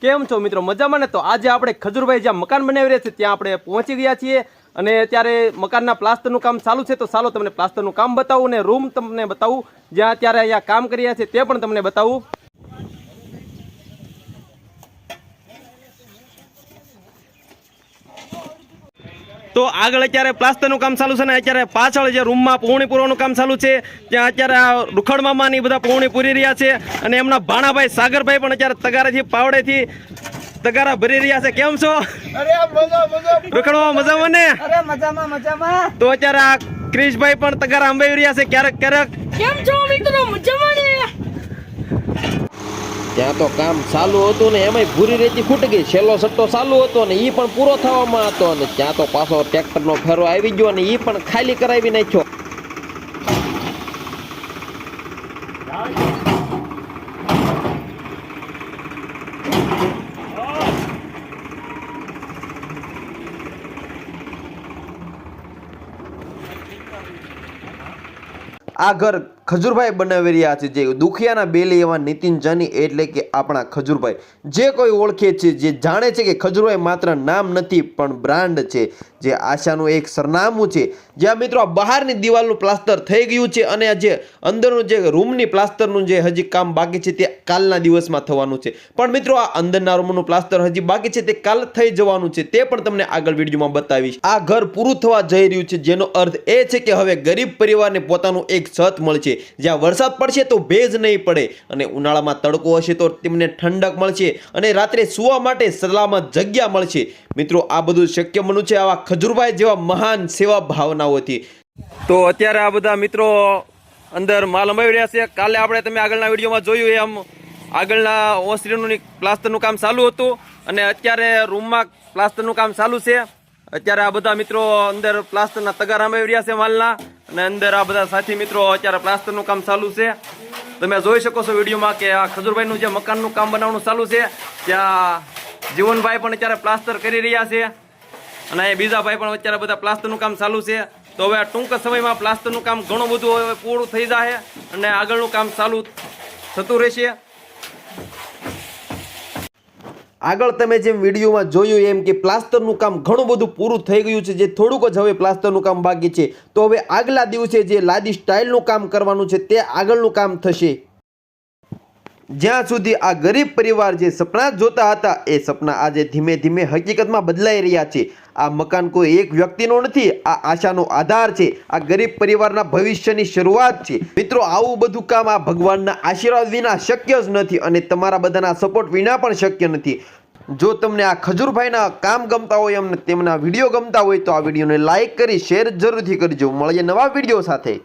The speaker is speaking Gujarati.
કેમ છો મિત્રો? મજામાં ને? તો આજે આપણે ખજૂરભાઈ જ્યાં મકાન બનાવી રહ્યા છે ત્યાં આપણે પહોંચી ગયા છીએ અને ત્યારે મકાનના પ્લાસ્ટરનું કામ ચાલુ છે. તો ચાલો તમને પ્લાસ્ટરનું કામ બતાવું અને રૂમ તમને બતાવું જ્યાં અત્યારે અહીંયા કામ કરી રહ્યા છે તે પણ તમને બતાવું. તો આગળ અત્યારે પ્લાસ્ટરનું કામ ચાલુ છે ને અત્યારે પાછળ જે રૂમમાં પૂર્ણી પૂરવાનું કામ ચાલુ છે ત્યાં અત્યારે આ રૂખડ મામાની બધા પૂર્ણી પૂરી રહ્યા છે અને એમના ભાણાભાઈ સાગરભાઈ પણ અત્યારે તગારેથી પાવડેથી તગારા ભરી રહ્યા છે. કેમ છો? અરે મજા રૂખડમાં મજામાં ને? અરે મજામાં. તો અત્યારે આ ક્રિશભાઈ પણ તગારા અંબાવી રહ્યા છે ક્યારેક ક્યારેક. કેમ છો મિત્રો? મજામાં ને? ત્યાં તો કામ ચાલુ હતું ને એમાંય ભૂરી રેતી ખૂટી ગઈ. છેલ્લો સટ્ટો ચાલુ હતો ને ઈ પણ પૂરો થવામાં હતો અને ત્યાં તો પાછો ટ્રેક્ટરનો ફેરો આવી ગયો ને ઈ પણ ખાલી કરાવી નાખ્યો. આ ઘર ખજૂરભાઈ બનાવી રહ્યા છે, જે દુખિયાના બેલી એવા નીતિન જાની એટલે કે આપણા ખજૂરભાઈ. જે કોઈ ઓળખે છે, જે જાણે છે કે ખજૂરભાઈ માત્ર નામ નથી પણ બ્રાન્ડ છે, જે આશાનું એક સરનામું છે. જ્યાં મિત્રો બહારની દિવાલનું પ્લાસ્ટર થઈ ગયું છે અને જે અંદરનું જે રૂમની પ્લાસ્ટરનું જે હજી કામ બાકી છે તે કાલના દિવસમાં થવાનું છે. પણ મિત્રો આ અંદરના રૂમનું પ્લાસ્ટર હજી બાકી છે, તે કાલ થઈ જવાનું છે, તે પણ તમને આગળ વિડીયોમાં બતાવીશ. આ ઘર પૂરું થવા જઈ રહ્યું છે, જેનો અર્થ એ છે કે હવે ગરીબ પરિવારને પોતાનું એક છત મળશે, જ્યાં વરસાદ પડશે તો ભેજ નહીં પડે અને ઉનાળામાં તડકો હશે તો તેમને ઠંડક મળશે અને રાત્રે સૂવા માટે સલામત જગ્યા મળશે. મિત્રો આ બધું શક્ય બન્યું છે આવા ખજૂરભાઈ જેવા મહાન સેવા ભાવનાઓથી. તો અત્યારે આ બધા મિત્રો અંદર માલ અંબાવી રહ્યા છે. કાલે આપણે તમે આગળના વિડીયોમાં જોયું એમ આગળના ઓસરીનું પ્લાસ્ટરનું કામ ચાલુ હતું અને અત્યારે રૂમમાં પ્લાસ્ટરનું કામ ચાલુ છે. અત્યારે આ બધા મિત્રો અંદર પ્લાસ્ટરના તગારા અંબાવી રહ્યા છે માલના અને અંદર આ બધા સાથી મિત્રો અત્યારે પ્લાસ્ટરનું કામ ચાલુ છે. તમે જોઈ શકો છો વિડીયોમાં કે આ ખજૂરભાઈનું જે મકાનનું કામ બનાવવાનું ચાલુ છે ત્યાં જીવનભાઈ પણ અત્યારે પ્લાસ્ટર કરી રહ્યા છે અને બીજા ભાઈ પણ અત્યારે બધા પ્લાસ્ટરનું કામ ચાલુ છે. તો હવે ટૂંક સમયમાં પ્લાસ્ટરનું કામ ઘણું બધું હવે પૂરું થઈ જાય અને આગળનું કામ ચાલુ થતું રહેશે. આગળ તમે જેમ વિડીયોમાં જોયું એમ કે પ્લાસ્ટરનું કામ ઘણું બધું પૂરું થઈ ગયું છે, જે થોડુંક જ હવે પ્લાસ્ટરનું કામ બાકી છે. તો હવે આગલા દિવસે જે લાદી સ્ટાઇલનું કામ કરવાનું છે તે આગળનું કામ થશે. જ્યાં સુધી આ ગરીબ પરિવાર જે સપના જોતા હતા એ સપના આજે ધીમે ધીમે હકીકતમાં બદલાઈ રહ્યા છે. આ મકાન કોઈ એક વ્યક્તિનો નથી, આ આશાનો આધાર છે, આ ગરીબ પરિવારના ભવિષ્યની શરૂઆત છે. મિત્રો આવું બધું કામ આ ભગવાનના આશીર્વાદ વિના શક્ય જ નથી અને તમારા બધાના સપોર્ટ વિના પણ શક્ય નથી. જો તમને આ ખજૂરભાઈના કામ ગમતા હોય એમને તેમના વિડીયો ગમતા હોય તો આ વિડીયોને લાઈક કરી શેર જરૂરથી કરજો. મળીએ નવા વિડીયો સાથે.